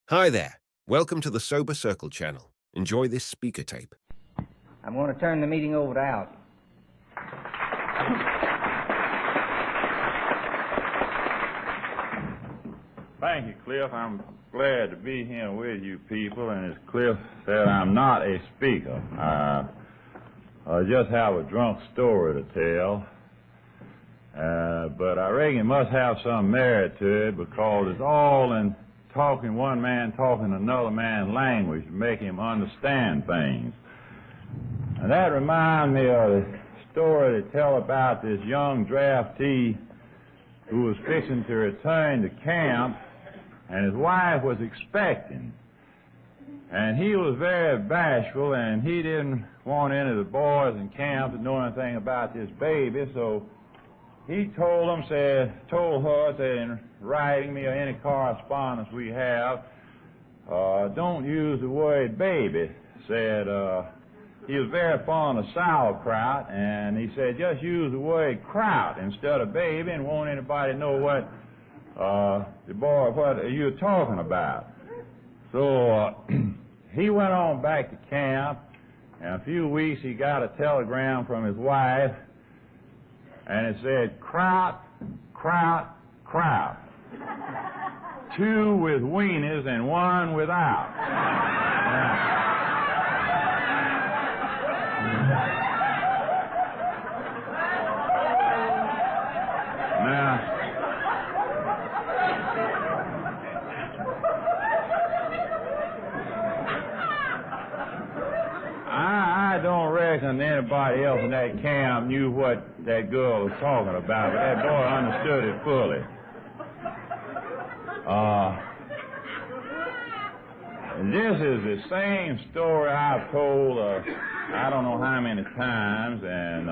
Hi there. Welcome to the Sober Circle channel. Enjoy this speaker tape. I'm going to turn the meeting over to Algie. Thank you, Cliff. I'm glad to be here with you people, and as Cliff said, I'm not a speaker. I just have a drunk story to tell, but I reckon it must have some merit to it because it's all in talking one man talking another man's language to make him understand things. And that reminds me of the story to tell about this young draftee who was fixing to return to camp, and his wife was expecting. And he was very bashful, and he didn't want any of the boys in camp to know anything about this baby, so he told her, said, in writing me or any correspondence we have, don't use the word baby. Said he was very fond of sauerkraut, and he said just use the word kraut instead of baby, and won't anybody know what you're talking about. So he went on back to camp, and in a few weeks he got a telegram from his wife, and it said, kraut, kraut, kraut. 2 with wieners and 1 without. Now, I don't reckon anybody else in that camp knew what that girl was talking about, but that boy understood it fully. This is the same story I've told I don't know how many times, and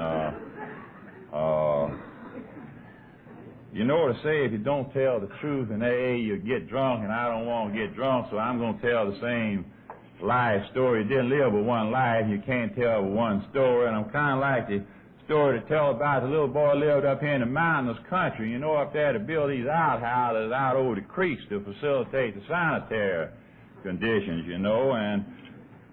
you know what to say, if you don't tell the truth in AA, you'll get drunk, and I don't want to get drunk, so I'm going to tell the same life story. You didn't live with one life, you can't tell with one story, and I'm kind of like the story to tell about the little boy lived up here in the mountainous country. You know, up there to build these outhouses out over the creeks to facilitate the sanitary conditions, you know, and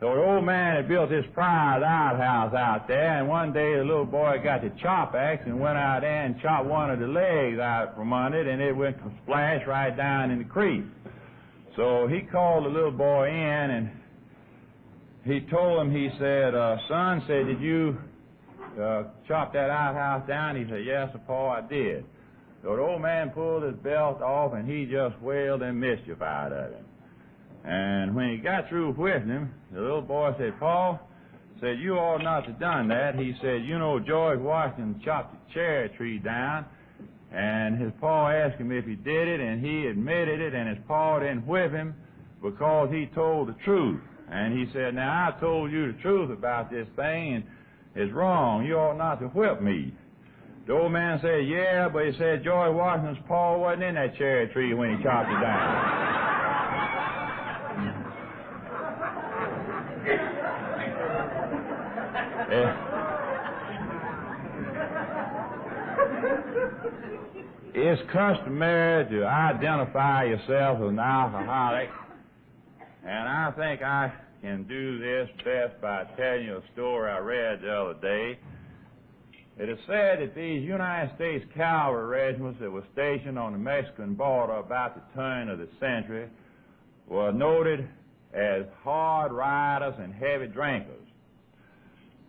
so the old man had built this prize outhouse out there, and one day the little boy got the chop axe and went out there and chopped one of the legs out from under it, and it went to splash right down in the creek. So he called the little boy in, and he told him, he said, son, said, did you chop that outhouse down? He said, yes, Pa, I did. So the old man pulled his belt off, and he just wailed and mischief out of him. And when he got through whipping him, the little boy said, Pa, said, you ought not to have done that. He said, you know, George Washington chopped the cherry tree down, and his pa asked him if he did it, and he admitted it, and his pa didn't whip him because he told the truth. And he said, now, I told you the truth about this thing, and it's wrong. You ought not to whip me. The old man said, yeah, but he said George Washington's pa wasn't in that cherry tree when he chopped it down. It's customary to identify yourself as an alcoholic, and I think I can do this best by telling you a story I read the other day. It is said that these United States cavalry regiments that were stationed on the Mexican border about the turn of the century were noted as hard riders and heavy drinkers.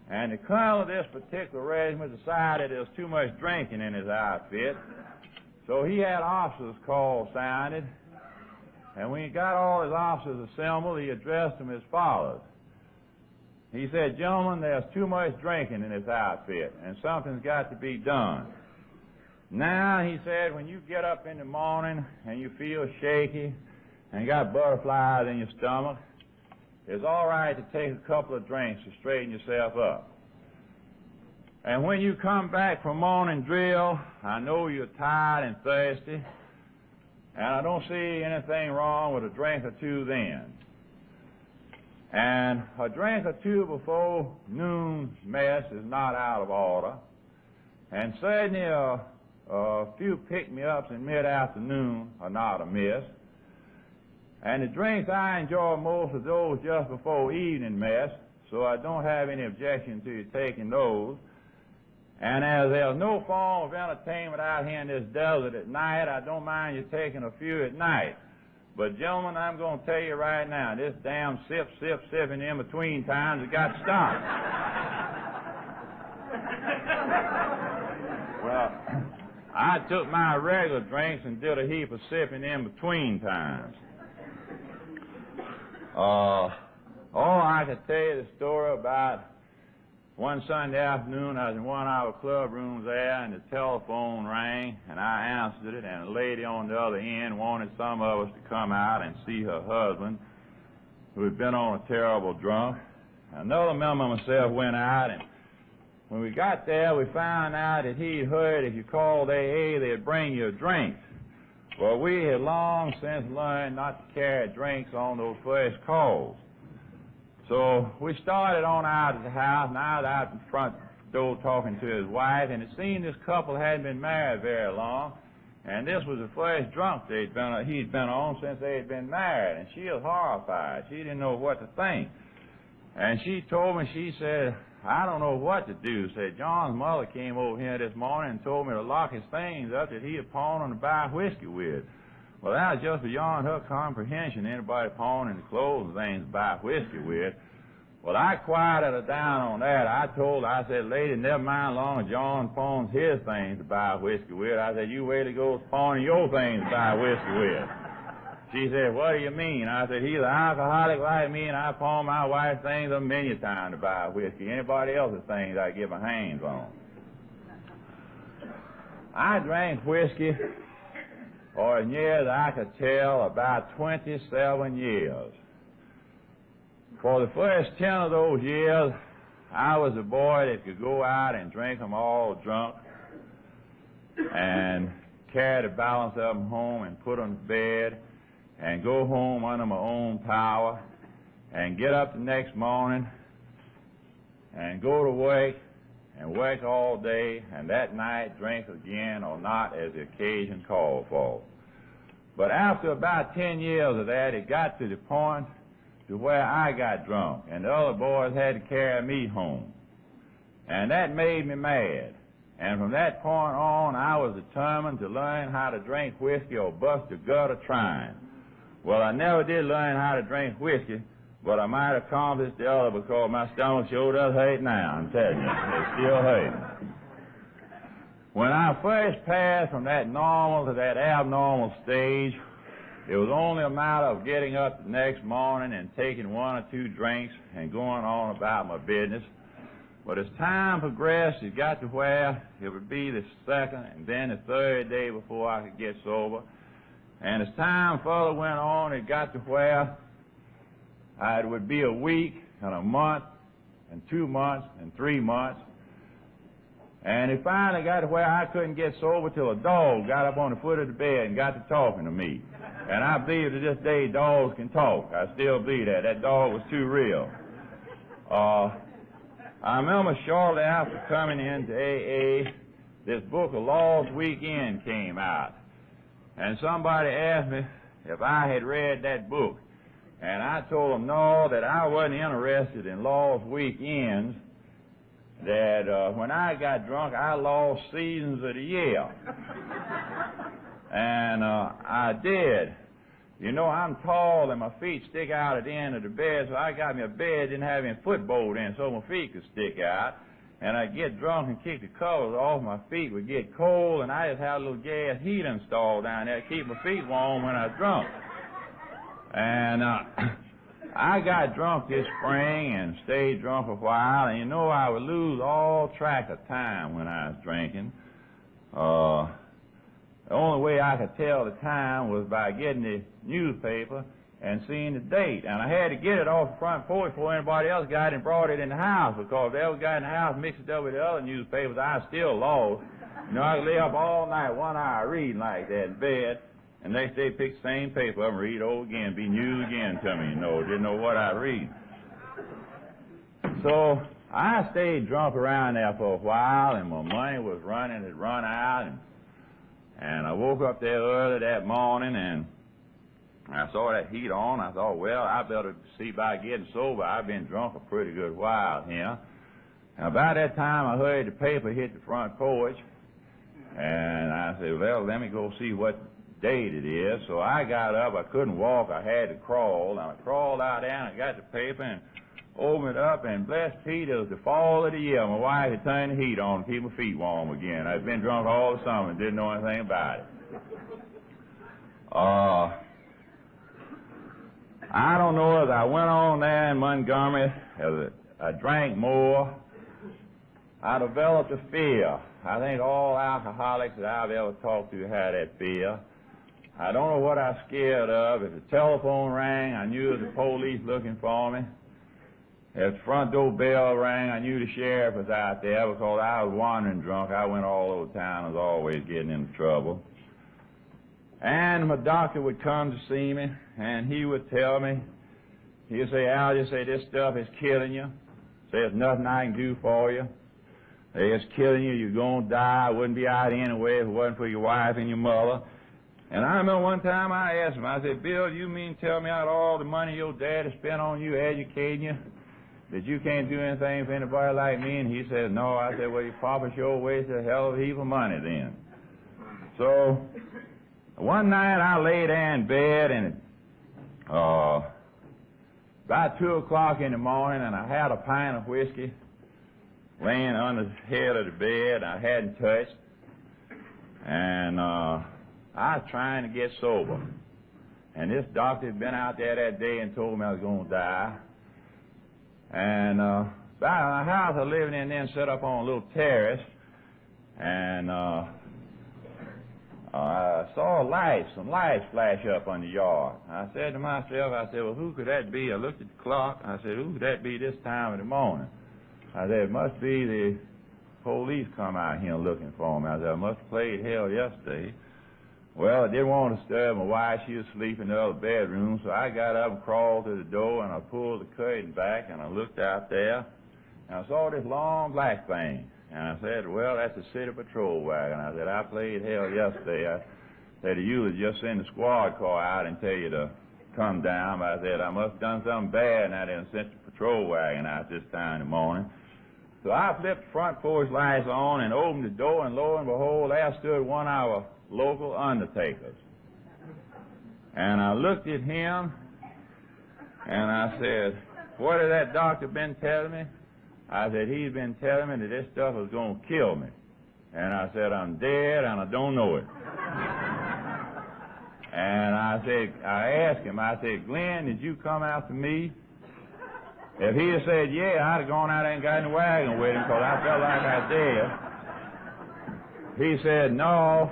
And the colonel of this particular regiment decided there was too much drinking in his outfit, so he had officers called sounded, and when he got all his officers assembled, he addressed them as follows. He said, gentlemen, there's too much drinking in this outfit, and something's got to be done. Now, he said, when you get up in the morning and you feel shaky and got butterflies in your stomach, it's all right to take a couple of drinks to straighten yourself up. And when you come back from morning drill, I know you're tired and thirsty, and I don't see anything wrong with a drink or two then. And a drink or two before noon mess is not out of order, and certainly a few pick-me-ups in mid-afternoon are not amiss. And the drinks I enjoy most are those just before evening mess, so I don't have any objection to you taking those. And as there's no form of entertainment out here in this desert at night, I don't mind you taking a few at night. But gentlemen, I'm going to tell you right now, this damn sipping in between times has got to stop. Well, I took my regular drinks and did a heap of sipping in between times. I could tell you the story about one Sunday afternoon. I was in one of our club rooms there, and the telephone rang, and I answered it, and a lady on the other end wanted some of us to come out and see her husband, who had been on a terrible drunk. Another member of myself went out, and when we got there, we found out that he'd heard if you called AA, they'd bring you a drink. Well, we had long since learned not to carry drinks on those first calls. So we started on out of the house, and I was out in front door talking to his wife, and it seemed this couple hadn't been married very long, and this was the first drunk he'd been on since they had been married, and she was horrified. She didn't know what to think. And she told me, she said, I don't know what to do. Said, John's mother came over here this morning and told me to lock his things up that he had pawned and to buy whiskey with. Well, that was just beyond her comprehension, anybody pawning the clothes and things to buy whiskey with. Well, I quieted her down on that. I told her, I said, lady, never mind long as John pawns his things to buy whiskey with. I said, you wait till he goes pawning your things to buy whiskey with. She said, what do you mean? I said, he's an alcoholic like me, and I pawn my wife's things a million times to buy whiskey. Anybody else's things I get my hands on. I drank whiskey for as near as I could tell about 27 years. For the first 10 of those years, I was a boy that could go out and drink them all drunk and carry the balance of them home and put them to bed and go home under my own power and get up the next morning and go to work and work all day, and that night drink again or not as the occasion called for. But after about 10 years of that, it got to the point to where I got drunk, and the other boys had to carry me home. And that made me mad. And from that point on, I was determined to learn how to drink whiskey or bust the gutter trying. Well, I never did learn how to drink whiskey, but I might have accomplished the other because my stomach sure does hurt now, I'm telling you. It still hurts. When I first passed from that normal to that abnormal stage, it was only a matter of getting up the next morning and taking one or two drinks and going on about my business. But as time progressed, it got to where it would be the second and then the third day before I could get sober. And as time further went on, it got to where it would be a week and a month and 2 months and 3 months. And it finally got to where I couldn't get sober till a dog got up on the foot of the bed and got to talking to me. And I believe to this day dogs can talk. I still believe that. That dog was too real. I remember shortly after coming into AA, this book, A Law's Weekend, came out. And somebody asked me if I had read that book. And I told them no, that I wasn't interested in Law's Weekends, that when I got drunk, I lost seasons of the year. And I did. You know, I'm tall and my feet stick out at the end of the bed, so I got me a bed, didn't have any footboard in, so my feet could stick out. And I'd get drunk and kick the covers off, my feet would get cold, and I just had a little gas heat installed down there to keep my feet warm when I was drunk. And I got drunk this spring and stayed drunk a while, and you know I would lose all track of time when I was drinking. The only way I could tell the time was by getting the newspaper and seeing the date. And I had to get it off the front porch before anybody else got it and brought it in the house, because if they ever got in the house mixed it up with the other newspapers, I was still lost. You know, I could lay up all night, 1 hour reading like that in bed, and next day pick the same paper up and read over again, be news again to me, you know, didn't know what I'd read. So I stayed drunk around there for a while, and my money was running, it run out, and I woke up there early that morning, and I saw that heat on. I thought, well, I better see about getting sober. I've been drunk a pretty good while here. And about that time, I heard the paper hit the front porch. And I said, well, let me go see what date it is. So I got up. I couldn't walk. I had to crawl. And I crawled out there, and I got the paper and opened it up. And blessed Pete, it was the fall of the year. My wife had turned the heat on to keep my feet warm again. I'd been drunk all the summer and didn't know anything about it. I don't know, as I went on there in Montgomery, as I drank more, I developed a fear. I think all alcoholics that I've ever talked to had that fear. I don't know what I was scared of. If the telephone rang, I knew it was the police looking for me. If the front door bell rang, I knew the sheriff was out there because I was wandering drunk. I went all over town. I was always getting into trouble. And my doctor would come to see me, and he would tell me, he'd say, Algie, say, this stuff is killing you. Say, there's nothing I can do for you. Say, it's killing you. You're going to die. I wouldn't be out anyway if it wasn't for your wife and your mother. And I remember one time I asked him, I said, Bill, you mean tell me out all the money your dad has spent on you, educating you, that you can't do anything for anybody like me? And he said, no. I said, well, your papa sure wasted a hell of a heap of money then. So one night I lay there in bed, and about 2 o'clock in the morning, and I had a pint of whiskey laying under the head of the bed I hadn't touched, and I was trying to get sober. And this doctor had been out there that day and told me I was going to die. And about the house I was living in then set up on a little terrace, and I saw some lights flash up on the yard. I said to myself, I said, well, who could that be? I looked at the clock. I said, who could that be this time of the morning? I said, it must be the police come out here looking for me. I said, I must have played hell yesterday. Well, I didn't want to disturb my wife. She was sleeping in the other bedroom, so I got up and crawled to the door, and I pulled the curtain back, and I looked out there, and I saw this long black thing. And I said, well, that's a city patrol wagon. I said, I played hell yesterday. I said, you would just send the squad car out and tell you to come down. But I said, I must have done something bad, and I didn't send the patrol wagon out this time in the morning. So I flipped the front porch lights on and opened the door, and lo and behold, there stood one of our local undertakers. And I looked at him, and I said, what has that doctor been telling me? I said, he's been telling me that this stuff is going to kill me. And I said, I'm dead, and I don't know it. And I asked him, I said, Glenn, did you come after me? If he had said, yeah, I'd have gone out there and got in the wagon with him because I felt like I did. He said, no.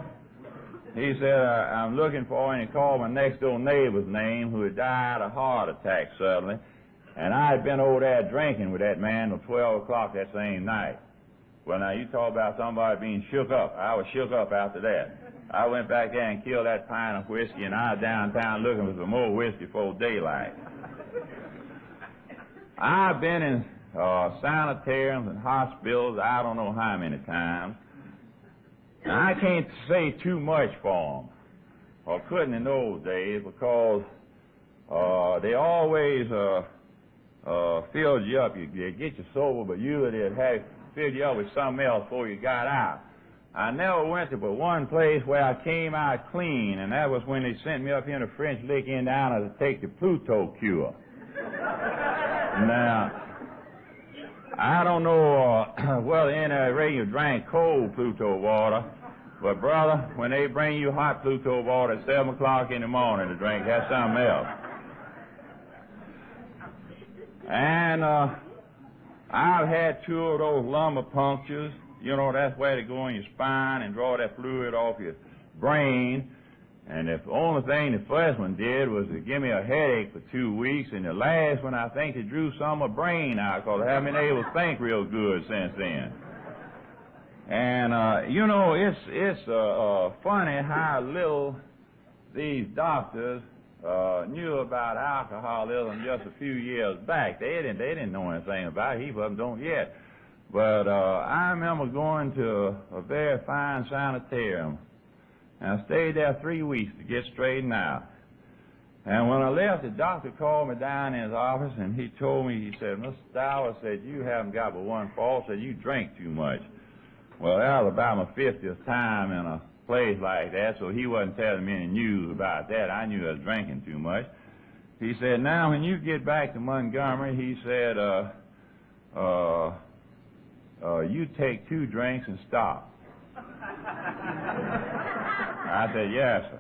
He said, I'm looking for him. And he called my next-door neighbor's name, who had died of a heart attack suddenly. And I had been over there drinking with that man till 12 o'clock that same night. Well, now, you talk about somebody being shook up. I was shook up after that. I went back there and killed that pint of whiskey, and I was downtown looking for some more whiskey before daylight. I've been in sanitariums and hospitals I don't know how many times. And I can't say too much for them, or couldn't in those days, because they always filled you up. They get you sober, but usually they'd have filled you up with something else before you got out. I never went to but one place where I came out clean, and that was when they sent me up here in the French Lick Indiana to take the Pluto cure. Now, I don't know whether any of you drank cold Pluto water, but brother, when they bring you hot Pluto water at 7 o'clock in the morning to drink, that's something else. And I've had 2 of those lumbar punctures. You know, that's where they go in your spine and draw that fluid off your brain. And the only thing the first one did was to give me a headache for 2 weeks, and the last one I think they drew some of my brain out because I haven't been able to think real good since then. And, you know, it's funny how little these doctors knew about alcoholism just a few years back. They didn't know anything about it. Heap of them don't yet. But I remember going to a very fine sanitarium, and I stayed there 3 weeks to get straightened out. And when I left, the doctor called me down in his office, and he told me, he said, Mr. Stowers, said, you haven't got but one fault, said, you drink too much. Well, that was about my 50th time in a place like that, so he wasn't telling me any news about that. I knew I was drinking too much. He said, now, when you get back to Montgomery, he said, you take 2 drinks and stop. I said, yes, sir.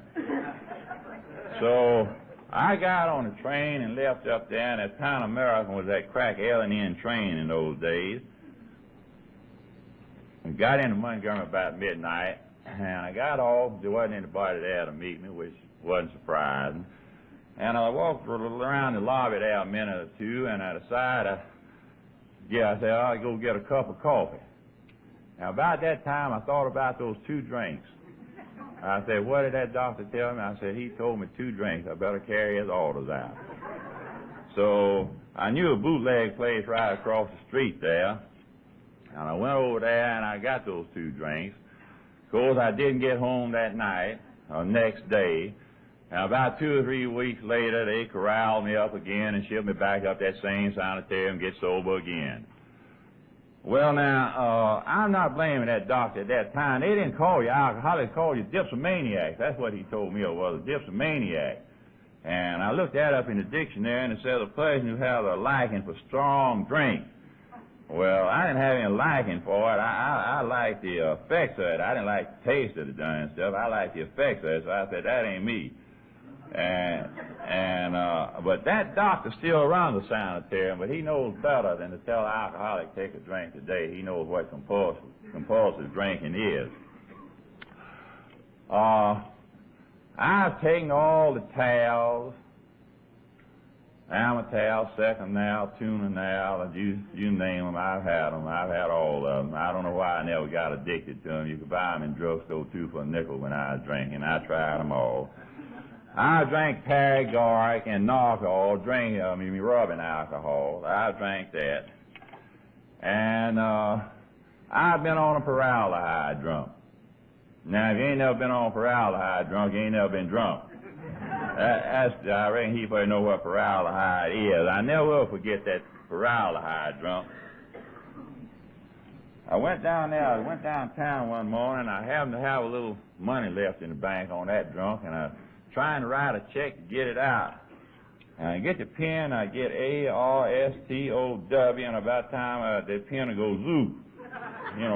So I got on a train and left up there, and that Pan American was that crack L&N train in those days. We got into Montgomery about midnight, and I got off. There wasn't anybody there to meet me, which wasn't surprising. And I walked around the lobby there a minute or two, and I decided, I said, I'll go get a cup of coffee. Now, about that time, I thought about those 2 drinks. I said, what did that doctor tell me? I said, he told me 2 drinks. I better carry his orders out. So I knew a bootleg place right across the street there, and I went over there and I got those 2 drinks. Of course, I didn't get home that night or next day. And about 2 or 3 weeks later, they corralled me up again and shipped me back up that same sanitarium and get sober again. Well, now, I'm not blaming that doctor at that time. They didn't call you alcoholic, they called you dipsomaniac. That's what he told me it was, a dipsomaniac. And I looked that up in the dictionary, and it says a person who has a liking for strong drink. Well, I didn't have any liking for it. I liked the effects of it. I didn't like the taste of the darn stuff. I liked the effects of it, so I said, that ain't me. But that doctor still runs the sanitarium, but he knows better than to tell an alcoholic take a drink today. He knows what compulsive drinking is. I've taken all the towels, Amatal, Seconal, Tunanal, you name them, I've had them. I've had all of them. I don't know why I never got addicted to them. You could buy them in drugstore, too, for a nickel when I was drinking. I tried them all. I drank Paregoric and Narcol, rubbing alcohol. I drank that. And I've been on a paraldehyde drunk. Now, if you ain't never been on paraldehyde drunk, you ain't never been drunk. I reckon he probably know what paraldehyde is. I never will forget that paraldehyde drunk. I went downtown one morning, I happened to have a little money left in the bank on that drunk, and I was trying to write a check to get it out. And I get the pen, I get A-R-S-T-O-W, and about time the pen will go zoop,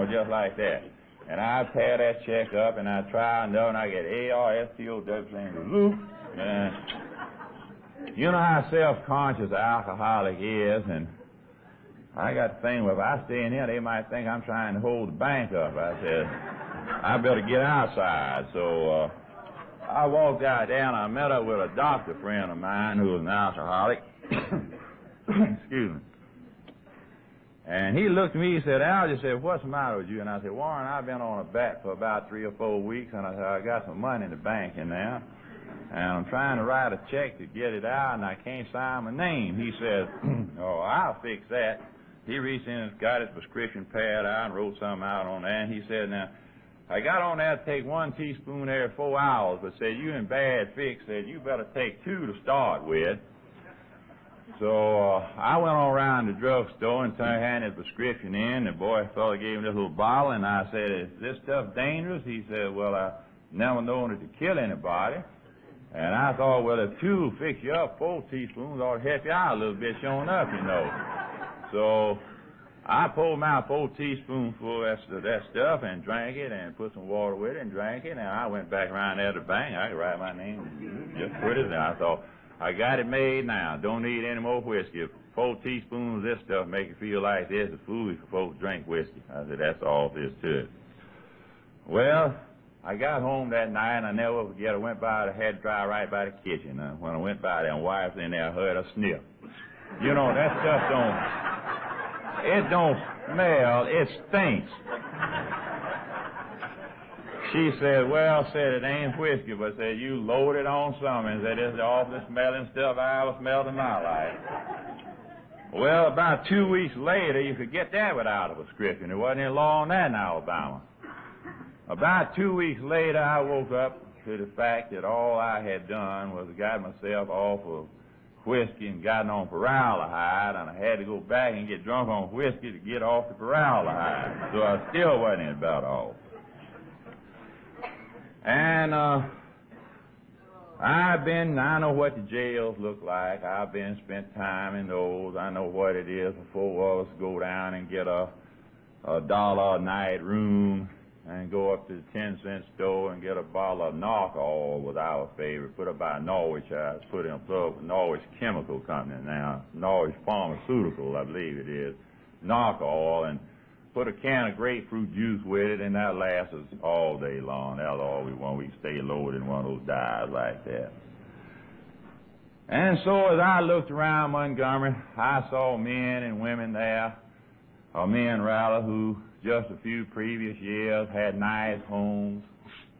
just like that. And I tear that check up, and I try another, and I get A-R-S-T-O-W, saying zoop. And you know how self-conscious an alcoholic is, and I got the thing, well, if I stay in here, they might think I'm trying to hold the bank up. I said, I better get outside. So I walked out there, and I met up with a doctor friend of mine who was an alcoholic. Excuse me. And he looked at me, he said, Algie, said, what's the matter with you? And I said, Warren, I've been on a bat for about 3 or 4 weeks, and I said, I got some money in the bank in there, and I'm trying to write a check to get it out, and I can't sign my name. He said, oh, I'll fix that. He reached in and got his prescription pad out and wrote something out on that, and he said, now, I got on there to take 1 teaspoon every 4 hours, but said, you in bad fix, said, you better take 2 to start with. So I went on around the drugstore and handed his prescription in. The fella gave me this little bottle, and I said, is this stuff dangerous? He said, well, I never known it to kill anybody. And I thought, well, if 2 will fix you up, 4 teaspoons ought to help you out a little bit showing up, So I pulled my 4 teaspoonful of that stuff and drank it and put some water with it and drank it. And I went back around there to the bank. I could write my name, just put it there. I thought, I got it made now. Don't need any more whiskey. 4 teaspoons of this stuff make you feel like this is foolish for folks to drink whiskey. I said, that's all there is to it. Well, I got home that night, and I never will forget, I went by the head dry right by the kitchen. When I went by there and wife's in there, I heard a sniff. That stuff don't smell, it stinks. She said, well, said, it ain't whiskey, but said, you loaded on something. Said, this is the awfulest smelling stuff I ever smelled in my life. Well, about 2 weeks later, you could get that without a prescription. There wasn't any law on that in Alabama. About 2 weeks later, I woke up to the fact that all I had done was got myself off of whiskey and gotten on formaldehyde, and I had to go back and get drunk on whiskey to get off the formaldehyde. So I still wasn't about off. And I know what the jails look like. I've spent time in those. I know what it is for 4 of us to go down and get a $1 a night room and go up to the 10-cent store and get a bottle of Narcol was our favorite, put up by Norwich. I put him up with Norwich Chemical Company now, Norwich Pharmaceutical, I believe it is, Narcol, and put a can of grapefruit juice with it, and that lasts us all day long. That's all we want. We can stay loaded in one of those dives like that. And so as I looked around Montgomery, I saw men and women there, or men rather, who just a few previous years had nice homes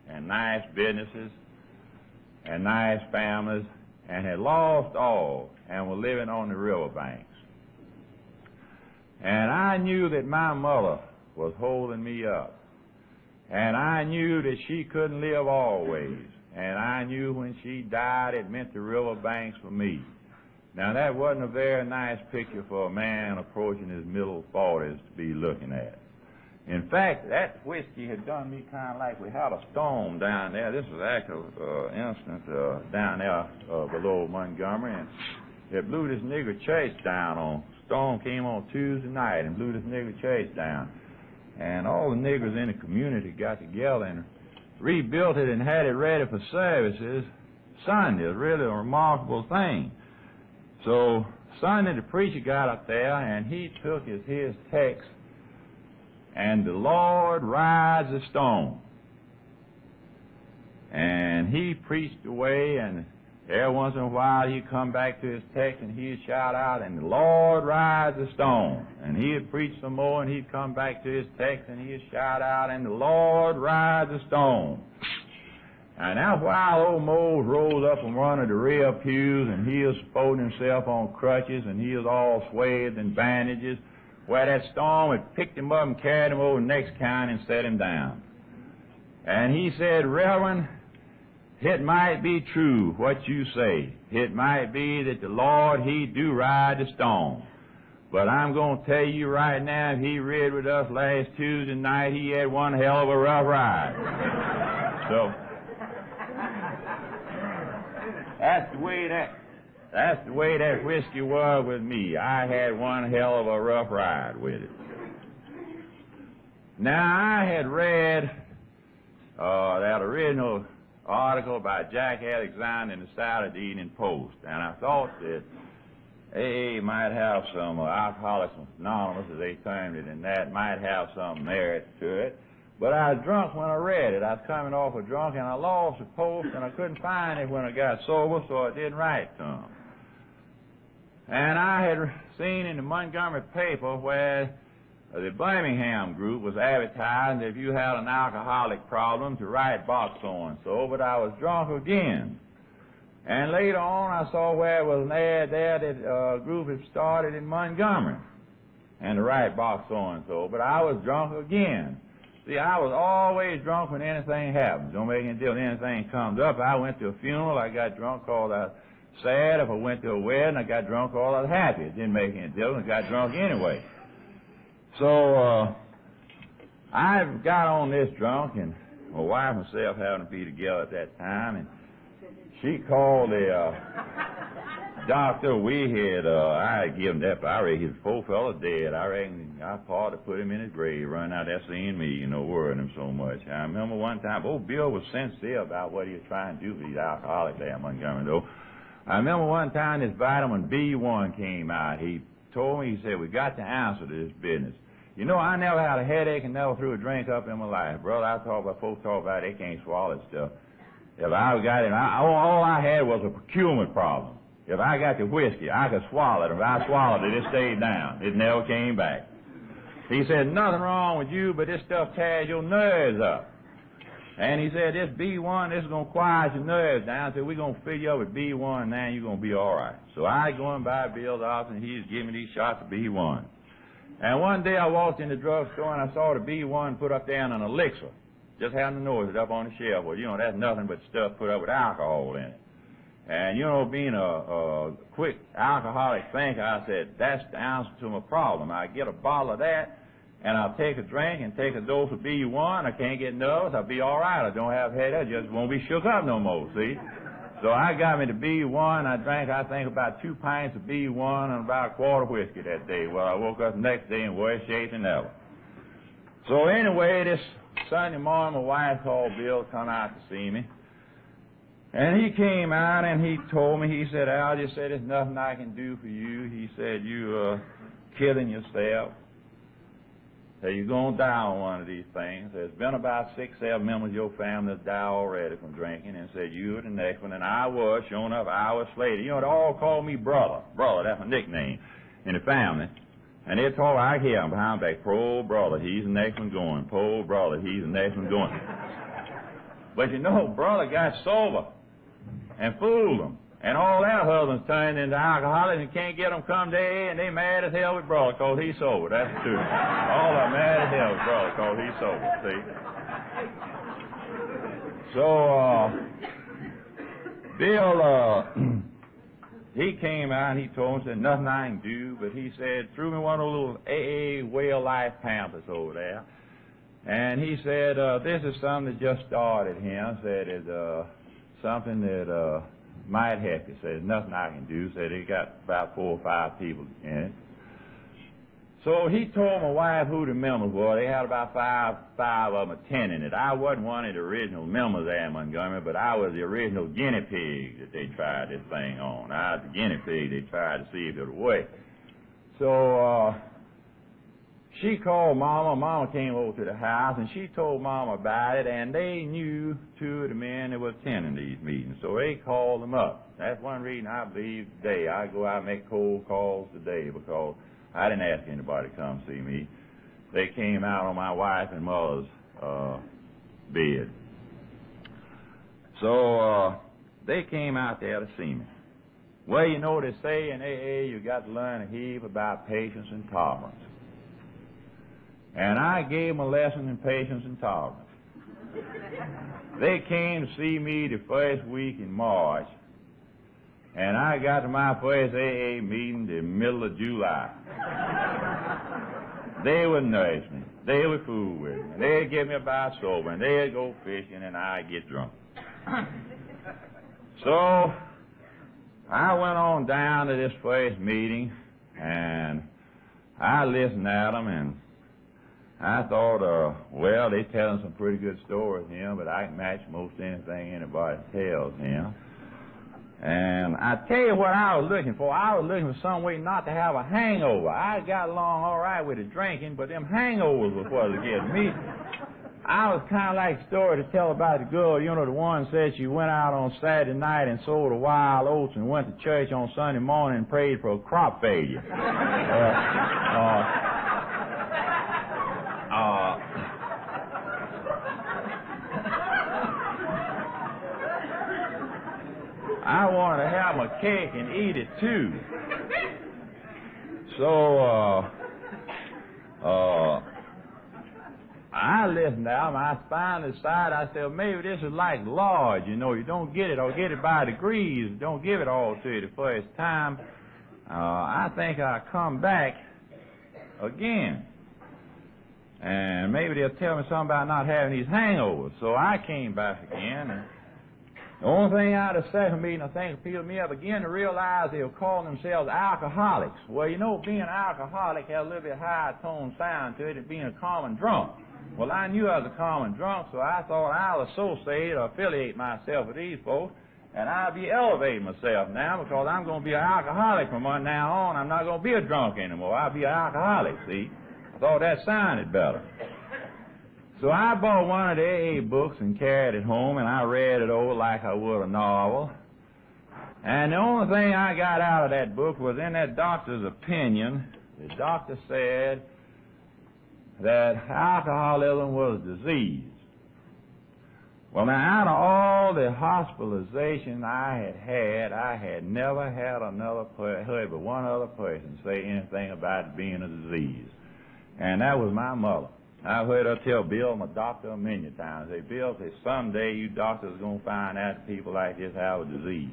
and nice businesses and nice families and had lost all and were living on the riverbanks. And I knew that my mother was holding me up. And I knew that she couldn't live always. And I knew when she died it meant the riverbanks for me. Now that wasn't a very nice picture for a man approaching his middle 40s to be looking at. In fact, that whiskey had done me kind of like we had a storm down there. This was actually an incident down there below Montgomery, and it blew this nigger chase down on. Storm came on Tuesday night and blew this nigger chase down. And all the niggers in the community got together and rebuilt it and had it ready for services Sunday. It was really a remarkable thing. So Sunday the preacher got up there and he took his text, and the Lord rides the storm. And he preached away, and every once in a while he'd come back to his text and he'd shout out, and the Lord rides the storm. And he'd preach some more and he'd come back to his text and he'd shout out, and the Lord rides the storm. And that while old Mose rose up from one of the rear pews, and he was supporting himself on crutches, and he was all swathed in bandages, where that storm had picked him up and carried him over the next county and set him down. And he said, Reverend, it might be true what you say. It might be that the Lord, he do ride the storm. But I'm going to tell you right now, if he rid with us last Tuesday night, he had one hell of a rough ride. So that's the way that whiskey was with me. I had one hell of a rough ride with it. Now, I had read that original article by Jack Alexander in the Saturday Evening Post, and I thought that AA might have some, Alcoholics Anonymous, as they termed it, and that might have some merit to it. But I was drunk when I read it. I was coming off a drunk, and I lost the post, and I couldn't find it when I got sober, so I didn't write to them. And I had seen in the Montgomery paper where the Birmingham group was advertising that if you had an alcoholic problem to write box so-and-so, but I was drunk again. And later on I saw where it was an ad there that a group had started in Montgomery and to write box so-and-so, but I was drunk again. See, I was always drunk when anything happens. Don't make any deal when anything comes up. I went to a funeral, I got drunk, called out sad. If I went to a wedding, I got drunk, all I was happy. It didn't make any difference. I got drunk anyway. So I got on this drunk, and my wife and myself happened to be together at that time, and she called the doctor. We had, I had given that, I reckon his poor fellow dead. I reckon I part to put him in his grave, run out there seeing me, worrying him so much. I remember one time, old Bill was sincere about what he was trying to do for these alcoholics there in Montgomery, though. I remember one time this vitamin B1 came out. He told me, he said, we got the answer to this business. I never had a headache and never threw a drink up in my life. Brother, I talk about, folks talk about they can't swallow stuff. If I got it, all I had was a procurement problem. If I got the whiskey, I could swallow it. If I swallowed it, it stayed down. It never came back. He said, nothing wrong with you, but this stuff tears your nerves up. And he said, this B1, this is going to quiet your nerves down. He said, we're going to fill you up with B1 now, and you're going to be all right. So I go and buy Bill's office, and he's giving me these shots of B1. And one day I walked in the drugstore, and I saw the B1 put up there in an elixir. just happened to notice it up on the shelf. Well, you know, that's nothing but stuff put up with alcohol in it. And, you know, being a quick alcoholic thinker, I said, that's the answer to my problem. I get a bottle of that, and I'll take a drink and take a dose of B1. I can't get nervous. I'll be all right. I don't have a headache. I just won't be shook up no more, see? So I got me the B1. I drank, I think, about 2 pints of B1 and about a quart of whiskey that day. Well, I woke up the next day in worse shape than ever. So anyway, this Sunday morning, my wife called Bill to come out to see me. And he came out and he told me, he said, Algie said, there's nothing I can do for you. He said, you're killing yourself. Said, you're going to die on one of these things. There's been about 6, 7 members of your family that died already from drinking. And said, you were the next one. And I was, showing up hours later. You know, they all called me brother. Brother, that's my nickname in the family. And they told me, I hear him behind back, poor brother, he's the next one going. Poor brother, he's the next one going. But you know, brother got sober and fooled them. And all their husbands turned into alcoholics and can't get them come to AA, and they mad as hell with brother because he's sober. That's the truth. All of them mad as hell with brother because he's sober, see? So, Bill, he came out and he told me, said, nothing I can do, but he said, threw me one of those little AA Way of Life pamphlets over there. And he said, this is something that just started him. Said, it's something that might help you. Said, nothing I can do. Said, he got about 4 or 5 people in it. So he told my wife who the members were. They had about five of them attending it. I wasn't one of the original members there in Montgomery, but I was the original guinea pig that they tried this thing on. I was the guinea pig they tried to see if it would work. So she called Mama. Mama came over to the house, and she told Mama about it, and they knew 2 of the men that were attending these meetings. So they called them up. That's one reason I believe today I go out and make cold calls today, because I didn't ask anybody to come see me. They came out on my wife and mother's bed. So they came out there to see me. Well, you know, they say in AA you got to learn a heap about patience and tolerance. And I gave them a lesson in patience and tolerance. They came to see me the first week in March, and I got to my first AA meeting the middle of July. They would nurse me. They would fool with me. They'd get me about sober, and they'd go fishing, and I'd get drunk. So I went on down to this first meeting, and I listened at them, and I thought, well, they telling some pretty good stories here, but I can match most anything anybody tells here. And I tell you what I was looking for. I was looking for some way not to have a hangover. I got along all right with the drinking, but them hangovers was what was getting me. I was kind of like a story to tell about the girl, you know, the one said she went out on Saturday night and sold a wild oats and went to church on Sunday morning and prayed for a crop failure. I wanted to have my cake and eat it too. So, I listened to them. I finally decided, I said, well, maybe this is like Lord, you know, you don't get it or get it by degrees. Don't give it all to you the first time. I think I'll come back again. And maybe they'll tell me something about not having these hangovers. So I came back again, and the only thing out of the second meeting I think appealed to me, I began to realize they were calling themselves alcoholics. Well, you know, being an alcoholic has a little bit higher tone sound to it than being a common drunk. Well, I knew I was a common drunk, so I thought I'll associate or affiliate myself with these folks, and I'll be elevating myself now, because I'm going to be an alcoholic from now on. I'm not going to be a drunk anymore. I'll be an alcoholic, see? I thought that sounded better. So I bought one of the AA books and carried it home, and I read it over like I would a novel. And the only thing I got out of that book was, in that doctor's opinion, the doctor said that alcoholism was a disease. Well, now, out of all the hospitalization I had never had heard but one other person say anything about it being a disease. And that was my mother. I've heard her tell Bill, my doctor, a million times. Say, Bill, say, someday you doctors are going to find out people like this have a disease.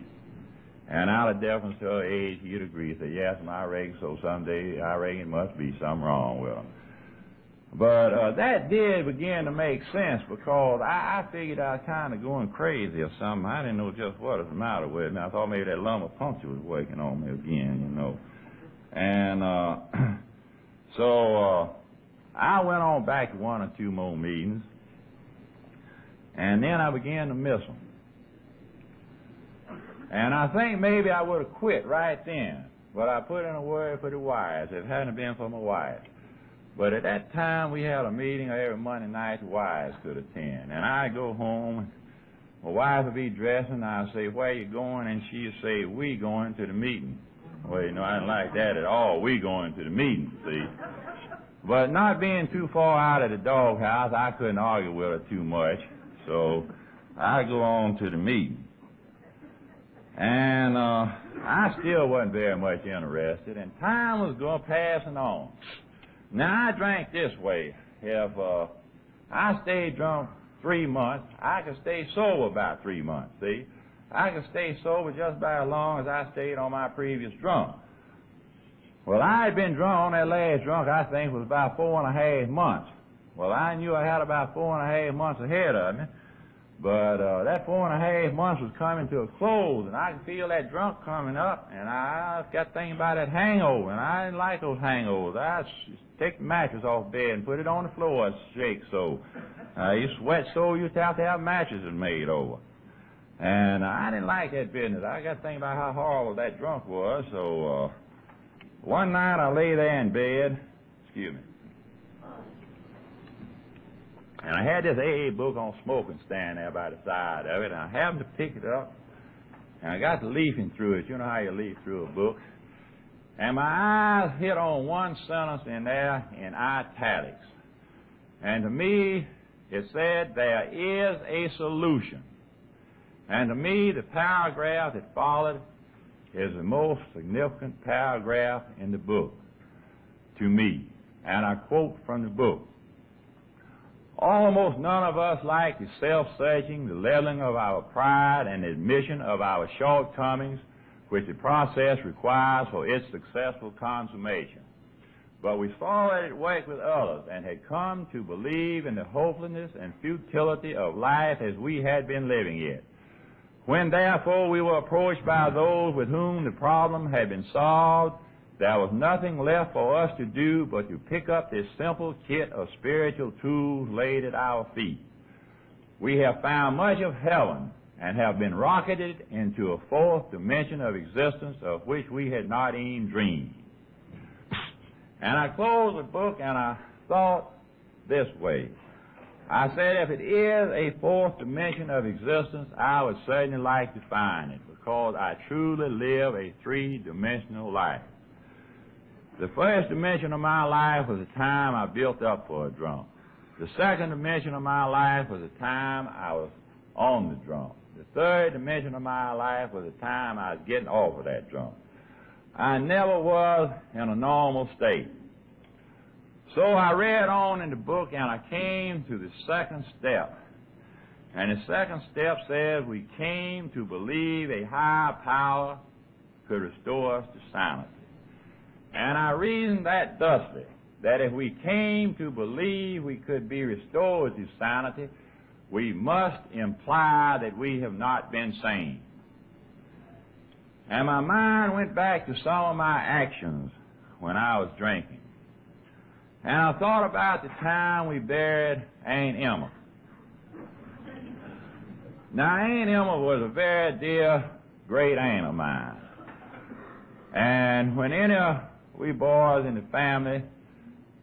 And out of deference to her age, he'd agree. Say, yes, I reckon so. Someday I reckon it must be something wrong with them. But that did begin to make sense because I figured I was kind of going crazy or something. I didn't know just what was the matter with me. I thought maybe that lumbar puncture was working on me again, you know. And so I went on back to one or two more meetings, and then I began to miss them. And I think maybe I would have quit right then, but I put in a word for the wives. If it hadn't been for my wife. But at that time, we had a meeting every Monday night the wives could attend. And I'd go home, my wife would be dressing, and I'd say, where you going? And she'd say, we going to the meeting. Well, you know, I didn't like that at all. We going to the meeting, see. But not being too far out of the doghouse, I couldn't argue with her too much. So I'd go on to the meeting. And I still wasn't very much interested, and time was going passing on. Now, I drank this way. If I stayed drunk 3 months, I could stay sober about 3 months, see? I could stay sober just about as long as I stayed on my previous drunk. Well, I had been drunk on that last drunk, I think, was about 4.5 months. Well, I knew I had about 4.5 months ahead of me, but that 4.5 months was coming to a close, and I could feel that drunk coming up, and I got thinking about that hangover, and I didn't like those hangovers. I'd take the mattress off bed and put it on the floor and shake so. You sweat so you'd have to have mattresses made over. And I didn't like that business. I got thinking about how horrible that drunk was, so one night I lay there in bed, excuse me, and I had this AA book on smoking stand there by the side of it, and I happened to pick it up, and I got to leafing through it. You know how you leaf through a book. And my eyes hit on one sentence in there in italics. And to me, it said, there is a solution. And to me, the paragraph that followed is the most significant paragraph in the book, to me. And I quote from the book. Almost none of us like the self-searching, the leveling of our pride, and the admission of our shortcomings, which the process requires for its successful consummation. But we saw it at work with others and had come to believe in the hopelessness and futility of life as we had been living it. When, therefore, we were approached by those with whom the problem had been solved, there was nothing left for us to do but to pick up this simple kit of spiritual tools laid at our feet. We have found much of heaven and have been rocketed into a fourth dimension of existence of which we had not even dreamed. And I closed the book and I thought this way. I said, if it is a fourth dimension of existence, I would certainly like to find it, because I truly live a three-dimensional life. The first dimension of my life was the time I built up for a drunk. The second dimension of my life was the time I was on the drunk. The third dimension of my life was the time I was getting off of that drunk. I never was in a normal state. So I read on in the book, and I came to the second step. And the second step says we came to believe a higher power could restore us to sanity. And I reasoned that thusly, that if we came to believe we could be restored to sanity, we must imply that we have not been sane. And my mind went back to some of my actions when I was drinking. And I thought about the time we buried Aunt Emma. Now, Aunt Emma was a very dear, great aunt of mine. And when any of we boys in the family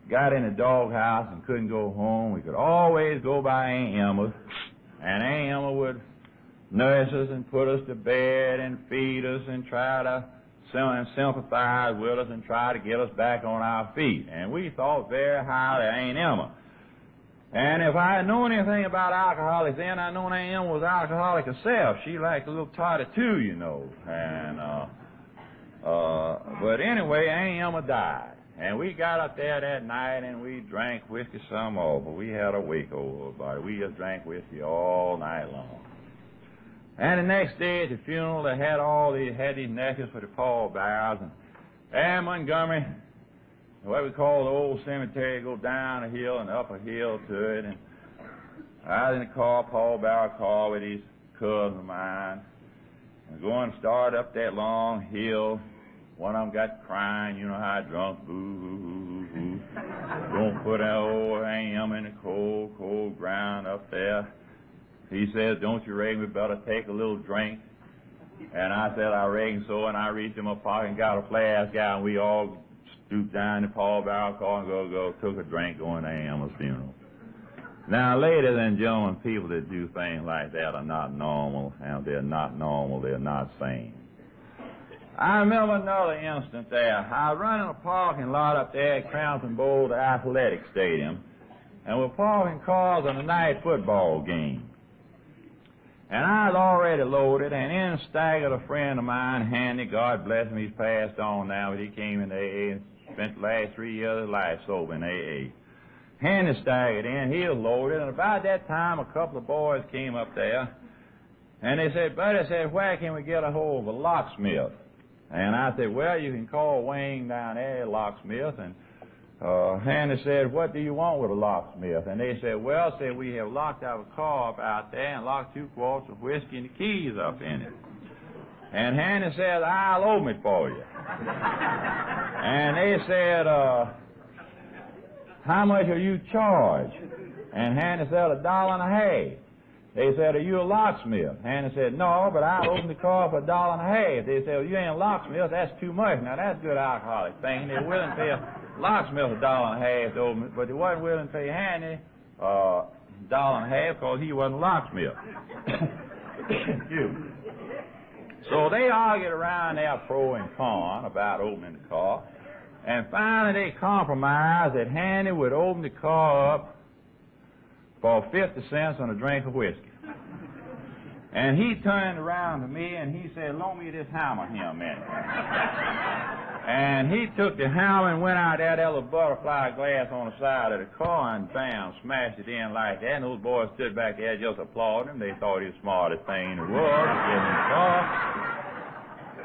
got in the doghouse and couldn't go home, we could always go by Aunt Emma's, and Aunt Emma would nurse us and put us to bed and feed us and try to sympathize with us and try to get us back on our feet. And we thought very highly of Aunt Emma. And if I had known anything about alcoholics then, I known Aunt Emma was alcoholic herself. She liked a little toddy too, you know. And but anyway, Aunt Emma died. And we got up there that night and we drank whiskey some more, but we had a wake over about it. We just drank whiskey all night long. And the next day at the funeral, they had these necklaces for the pallbearers. And Montgomery, what we call the old cemetery, go down a hill and up a hill to it. And I was in the car, pallbearer car, with these cousins of mine. And going to start up that long hill. One of them got crying, you know how drunk, boo-hoo-hoo-hoo-hoo. Don't put that old ham in the cold, cold ground up there. He says, don't you reckon we better take a little drink? And I said, I reckon so, and I reached in my pocket and got a flask out, and we all stooped down in the pallbearer car and go, took a drink going to Hammer's funeral. Now, ladies and gentlemen, people that do things like that are not normal, and they're not normal, they're not sane. I remember another instance there. I was running a parking lot up there at Crampton Bowl, the athletic stadium, and we're parking cars on a night football game. And I was already loaded, and in staggered a friend of mine, Handy, God bless him, he's passed on now, but he came in AA and spent the last 3 years of his life sober in AA. Handy staggered in, he was loaded, and about that time a couple of boys came up there, and they said, Buddy said, where can we get a hold of a locksmith? And I said, well, you can call Wayne down there, locksmith. And Handy said, what do you want with a locksmith? And they said, well, we have locked our car up out there and locked 2 quarts of whiskey and the keys up in it. And Handy said, I'll open it for you. And they said, how much will you charge? And Handy said, $1.50. They said, are you a locksmith? Handy said, no, but I'll open the car for $1.50. They said, well, you ain't a locksmith, that's too much. Now, that's good alcoholic thing. They're willing to pay a locksmith $1.50 to open it, but they wasn't willing to pay Handy $1.50 because he wasn't a locksmith. Excuse me. So they argued around there, pro and con, about opening the car. And finally they compromised that Handy would open the car up for 50 cents on a drink of whiskey. And he turned around to me and he said, loan me this hammer here a minute. And he took the hammer and went out there, that little butterfly glass on the side of the car, and bam, smashed it in like that. And those boys stood back there just applauding him. They thought he was the smartest thing in the world to get in the car.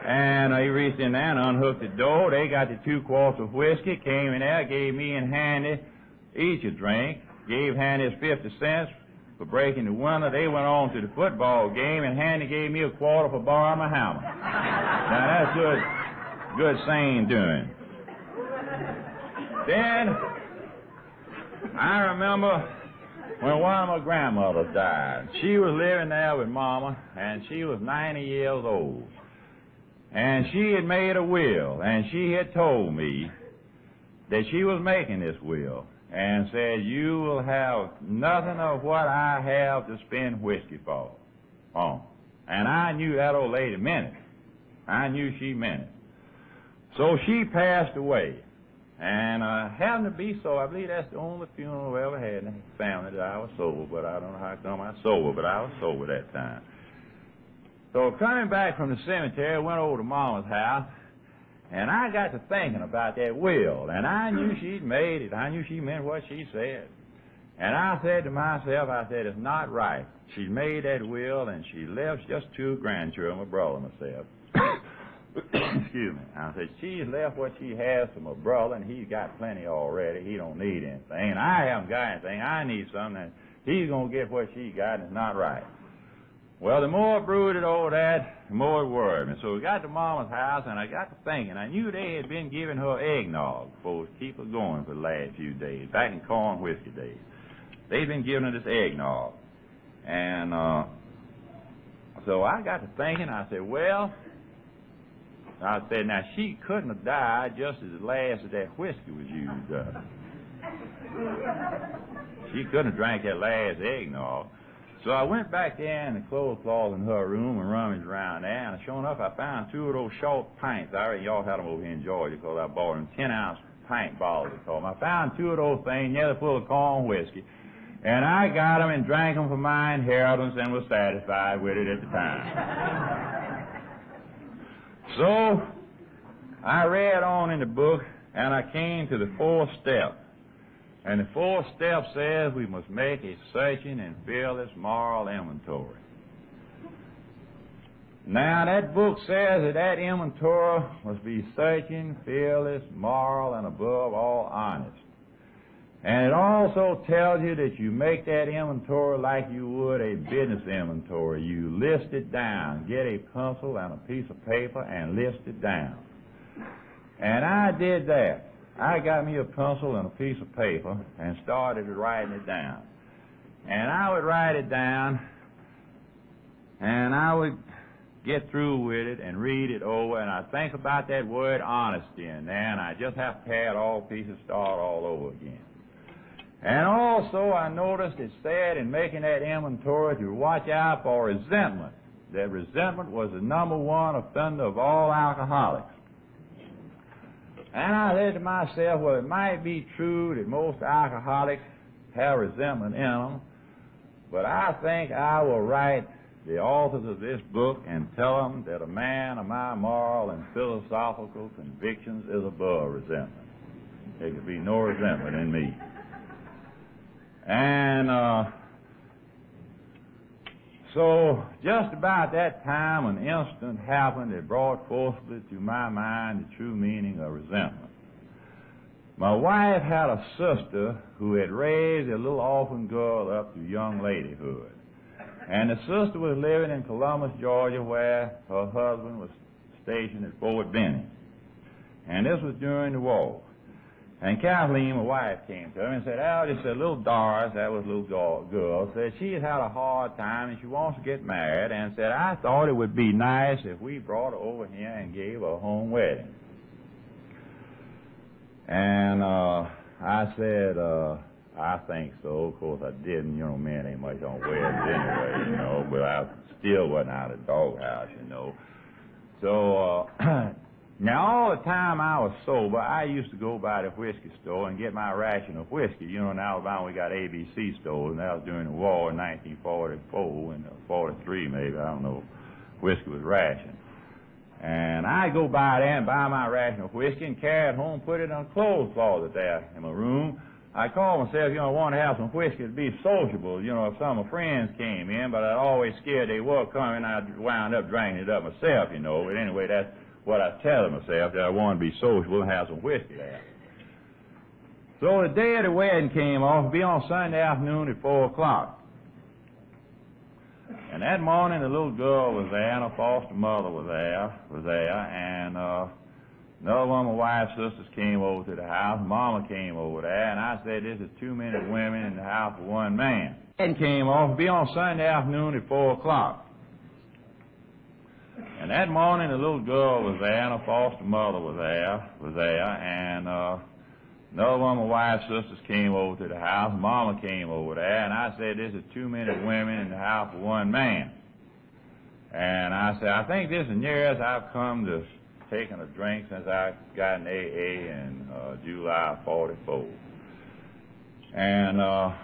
And he reached in there and unhooked the door. They got the 2 quarts of whiskey, came in there, gave me and Handy each a drink. Gave Handy his 50 cents for breaking the window. They went on to the football game, and Handy gave me a quarter for borrowing my hammer. Now, that's good sane doing. Then, I remember when one of my grandmothers died. She was living there with Mama, and she was 90 years old. And she had made a will, and she had told me that she was making this will, and said, you will have nothing of what I have to spend whiskey for. And I knew that old lady meant it. I knew she meant it. So she passed away. And happened to be so, I believe that's the only funeral we ever had in the family that I was sober, but I don't know how come I was sober, but I was sober that time. So coming back from the cemetery, I went over to Mama's house, and I got to thinking about that will, and I knew she'd made it. I knew she meant what she said. And I said to myself, it's not right. She made that will, and she left just 2 grandchildren, my brother and myself. Excuse me. I said, she's left what she has to my brother, and he's got plenty already. He don't need anything. And I haven't got anything. I need something, and he's going to get what she got, and it's not right. Well, the more I brooded over that, the more it worried me. So we got to Mama's house, and I got to thinking. I knew they had been giving her eggnog to keep her going for the last few days, back in corn whiskey days. They'd been giving her this eggnog. And so I got to thinking. I said, now, she couldn't have died just as the last of that whiskey was used up. She couldn't have drank that last eggnog. So I went back there in the clothes closet in her room and rummaged around there, and sure enough, I found 2 of those short pints. I reckon y'all had them over here in Georgia because I bought them 10-ounce pint bottles of them. I found 2 of those things, nearly full of corn whiskey, and I got them and drank them for my inheritance and was satisfied with it at the time. So I read on in the book and I came to the fourth step. And the fourth step says we must make a searching and fearless moral inventory. Now, that book says that inventory must be searching, fearless, moral, and above all honest. And it also tells you that you make that inventory like you would a business inventory. You list it down. Get a pencil and a piece of paper and list it down. And I did that. I got me a pencil and a piece of paper and started writing it down. And I would write it down, and I would get through with it and read it over, and I think about that word honesty in there, and I just have to tear it all pieces, start all over again. And also, I noticed it said in making that inventory to watch out for resentment. That resentment was the number one offender of all alcoholics. And I said to myself, well, it might be true that most alcoholics have resentment in them, but I think I will write the authors of this book and tell them that a man of my moral and philosophical convictions is above resentment. There could be no resentment in me. And so just about that time, an incident happened that brought forcibly to my mind the true meaning of resentment. My wife had a sister who had raised a little orphan girl up to young ladyhood. And the sister was living in Columbus, Georgia, where her husband was stationed at Fort Benning. And this was during the war. And Kathleen, my wife, came to her and said, Algie, said, little Doris, that was a little girl, said she's had a hard time and she wants to get married, and said, I thought it would be nice if we brought her over here and gave her a home wedding. And I said, I think so. Of course, I didn't. You know, men ain't much on weddings anyway, you know, but I still wasn't out of the doghouse, you know. So, now, all the time I was sober, I used to go by the whiskey store and get my ration of whiskey. You know, in Alabama we got ABC stores, and that was during the war in 1944 and 43 maybe, I don't know. Whiskey was rationed. And I'd go by there and buy my ration of whiskey and carry it home, put it in a clothes closet there in my room. I called myself, you know, I wanted to have some whiskey to be sociable, you know, if some of my friends came in, but I'd always scared they were coming, I'd wound up drinking it up myself, you know. But anyway, that's what I tell myself, that I wanted to be sociable and have some whiskey there. So the day of the wedding came off, it'd be on Sunday afternoon at 4 o'clock. And that morning the little girl was there, and her foster mother was there, and another one of my wife's sisters came over to the house. Mama came over there, and I said, this is 2 men women in the house for one man. And came off, it'd be on Sunday afternoon at 4 o'clock. And that morning the little girl was there, and her foster mother was there, and another one of my wife's sisters came over to the house. Mama came over there, and I said, this is 2 men women in the house for one man. And I said, I think this is the nearest I've come to taking a drink since I got in AA in July of 44. And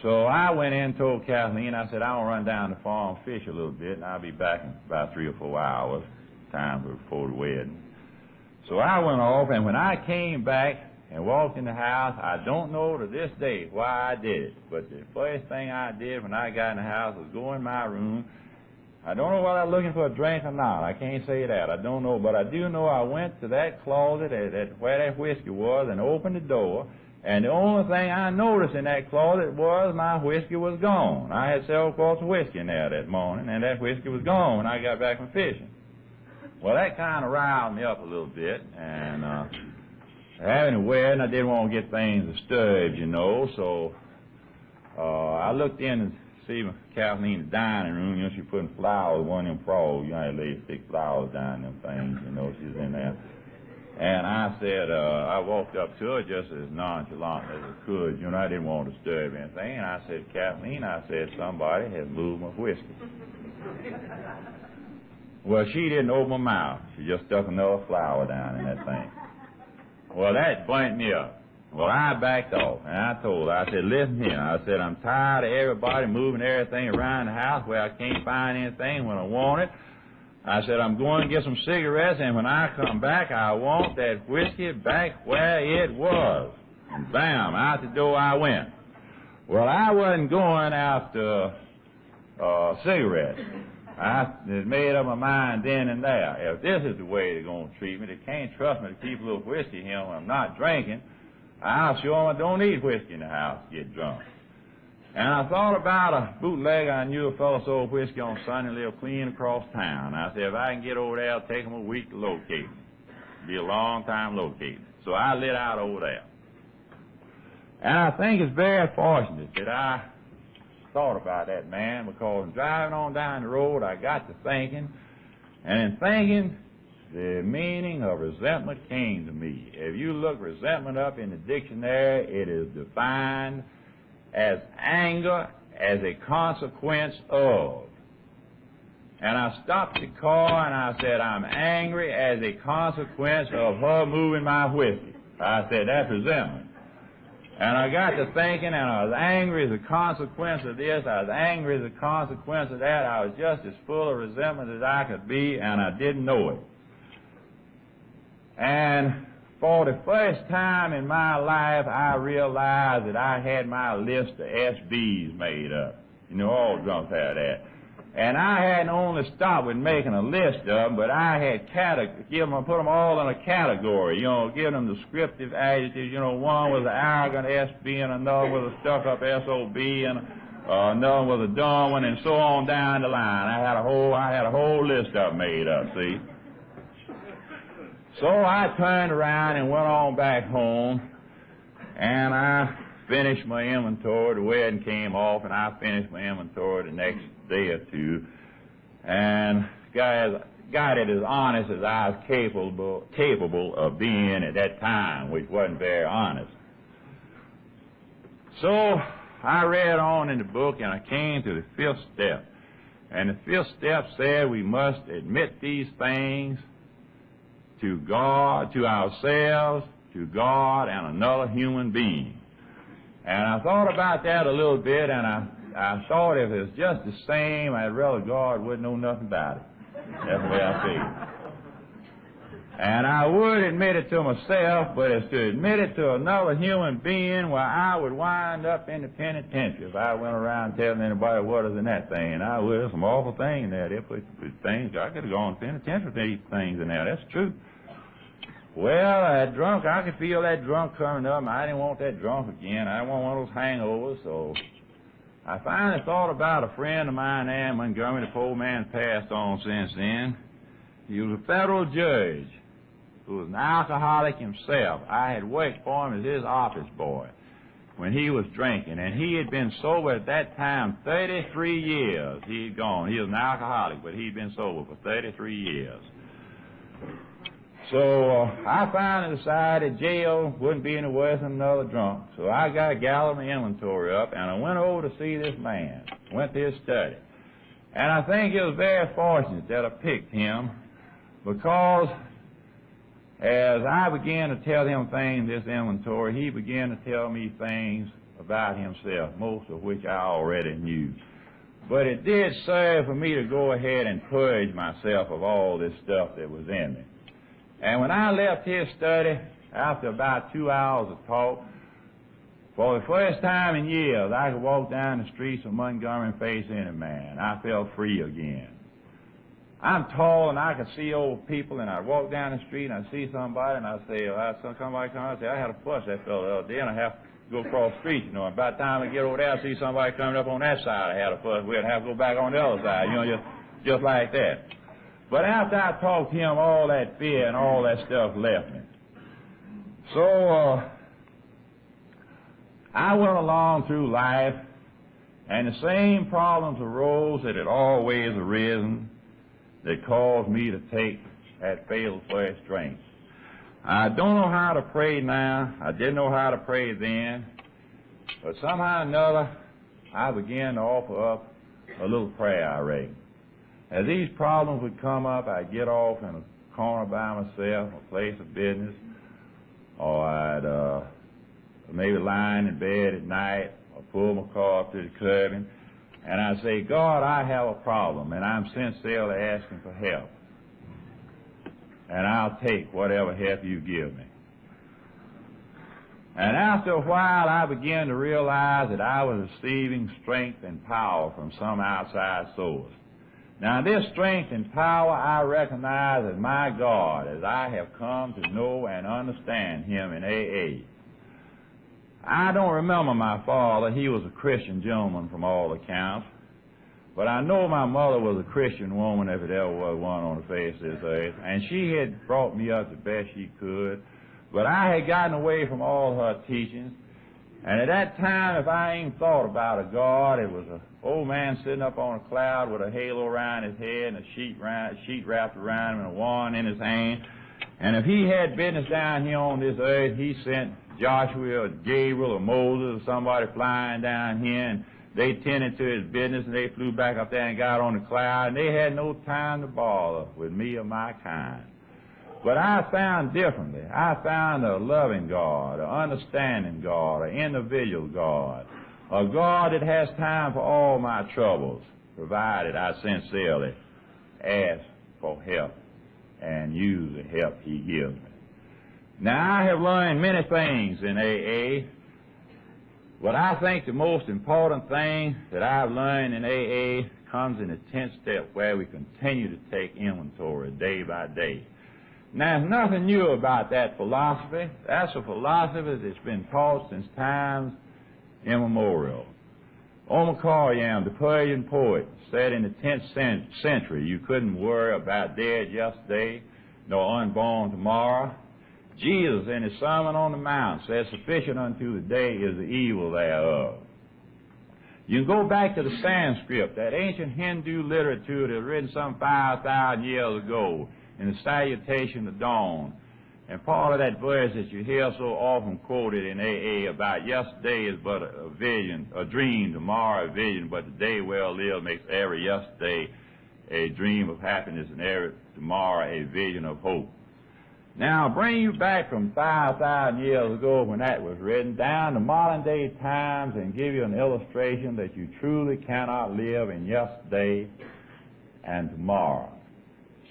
so I went in and told Kathleen, I said, I'll run down the farm and fish a little bit, and I'll be back in about 3 or 4 hours, time before the wedding. So I went off, and when I came back and walked in the house, I don't know to this day why I did it, but the first thing I did when I got in the house was go in my room. I don't know whether I was looking for a drink or not. I can't say that. I don't know, but I do know I went to that closet where that whiskey was and opened the door, and the only thing I noticed in that closet was my whiskey was gone. I had several quarts of whiskey in there that morning, and that whiskey was gone when I got back from fishing. Well, that kind of riled me up a little bit, and having a wedding, I didn't want to get things disturbed, you know, so I looked in and see Kathleen in the dining room. You know, she putting flowers, one of them frogs, you know, they stick flowers down them things, you know, she's in there. And I said, I walked up to her just as nonchalant as I could, you know, I didn't want to disturb anything, and I said, Kathleen, I said, somebody has moved my whiskey. Well, she didn't open her mouth. She just stuck another flower down in that thing. Well, that burnt me up. Well, I backed off, and I told her, I said, listen here. I said, I'm tired of everybody moving everything around the house where I can't find anything when I want it. I said, I'm going to get some cigarettes, and when I come back, I want that whiskey back where it was. And bam, out the door I went. Well, I wasn't going after cigarettes. I had made up my mind then and there. If this is the way they're going to treat me, they can't trust me to keep a little whiskey here when I'm not drinking. I'll show them I don't need whiskey in the house to get drunk. And I thought about a bootlegger. I knew a fellow sold whiskey on Sunday, lived clean across town. I said, if I can get over there, it'll take them a week to locate me. It'll be a long time locating. So I lit out over there. And I think it's very fortunate that I thought about that man, because driving on down the road, I got to thinking, and in thinking, the meaning of resentment came to me. If you look resentment up in the dictionary, it is defined as anger as a consequence of. And I stopped the car and I said, I'm angry as a consequence of her moving my whiskey. I said, that's resentment. And I got to thinking, and I was angry as a consequence of this. I was angry as a consequence of that. I was just as full of resentment as I could be, and I didn't know it. And for the first time in my life, I realized that I had my list of SBs made up. You know, all drunks have that. And I hadn't only stopped with making a list of them, but I had put them all in a category, you know, give them descriptive adjectives. You know, one was an arrogant SB, and another was a stuck-up SOB, and another was a dumb one, and so on down the line. I had a whole list of them made up, see. So I turned around and went on back home, and I finished my inventory. The wedding came off, and I finished my inventory the next day or two, and got it as honest as I was capable of being at that time, which wasn't very honest. So I read on in the book, and I came to the fifth step. And the fifth step said we must admit these things to God, to ourselves, to God, and another human being. And I thought about that a little bit, and I thought if it was just the same, I'd rather God wouldn't know nothing about it. That's the way I feel. And I would admit it to myself, but it's to admit it to another human being, where I would wind up in the penitentiary if I went around telling anybody what is in that thing. And I would. There's some awful things in there. They put things, I could have gone to penitentiary for these things in there. That's true. Well, that drunk, I could feel that drunk coming up, and I didn't want that drunk again. I didn't want one of those hangovers, so I finally thought about a friend of mine there in Montgomery. The poor man passed on since then. He was a federal judge who was an alcoholic himself. I had worked for him as his office boy when he was drinking, and he had been sober at that time 33 years. He'd gone. He was an alcoholic, but he'd been sober for 33 years. So I finally decided jail wouldn't be any worse than another drunk. So I gathered my inventory up, and I went over to see this man, went to his study. And I think it was very fortunate that I picked him, because as I began to tell him things in this inventory, he began to tell me things about himself, most of which I already knew. But it did serve for me to go ahead and purge myself of all this stuff that was in me. And when I left his study, after about 2 hours of talk, for the first time in years, I could walk down the streets of Montgomery and face any man. I felt free again. I'm tall, and I could see old people, and I'd walk down the street, and I'd see somebody, and I'd say, somebody come out and say, I had a fuss that fellow the other day, and I have to go across the street, you know. And by the time I get over there, I see somebody coming up on that side, I had a fuss, we'd have to go back on the other side, you know, just like that. But after I talked to him, all that fear and all that stuff left me. So I went along through life, and the same problems arose that had always arisen that caused me to take that fatal first drink. I don't know how to pray now. I didn't know how to pray then. But somehow or another, I began to offer up a little prayer, I reckon. As these problems would come up, I'd get off in a corner by myself, a place of business, or I'd maybe lying in bed at night, or pull my car up to the curbing, and I say, God, I have a problem, and I'm sincerely asking for help. And I'll take whatever help you give me. And after a while, I began to realize that I was receiving strength and power from some outside source. Now, this strength and power I recognize as my God, as I have come to know and understand Him in AA. I don't remember my father. He was a Christian gentleman from all accounts. But I know my mother was a Christian woman, if it ever was one on the face of this earth, and she had brought me up the best she could. But I had gotten away from all her teachings, and at that time, if I ain't thought about a God, it was an old man sitting up on a cloud with a halo around his head and a sheet wrapped around him and a wand in his hand. And if he had business down here on this earth, he sent Joshua or Gabriel or Moses or somebody flying down here, and they tended to his business, and they flew back up there and got on the cloud, and they had no time to bother with me or my kind. But I found differently. I found a loving God, an understanding God, an individual God, a God that has time for all my troubles, provided I sincerely ask for help and use the help He gives me. Now, I have learned many things in AA, but I think the most important thing that I've learned in AA comes in the 10th step, where we continue to take inventory day by day. Now, there's nothing new about that philosophy. That's a philosophy that's been taught since times immemorial. Omar Khayyam, the Persian poet, said in the 10th century, you couldn't worry about dead yesterday nor unborn tomorrow. Jesus, in his Sermon on the Mount, says, sufficient unto the day is the evil thereof. You can go back to the Sanskrit, that ancient Hindu literature that was written some 5,000 years ago, in the Salutation of Dawn. And part of that verse that you hear so often quoted in AA about yesterday is but a vision, a dream, tomorrow a vision, but the day well lived makes every yesterday a dream of happiness and every tomorrow a vision of hope. Now, I'll bring you back from 5,000 years ago when that was written down to modern day times and give you an illustration that you truly cannot live in yesterday and tomorrow.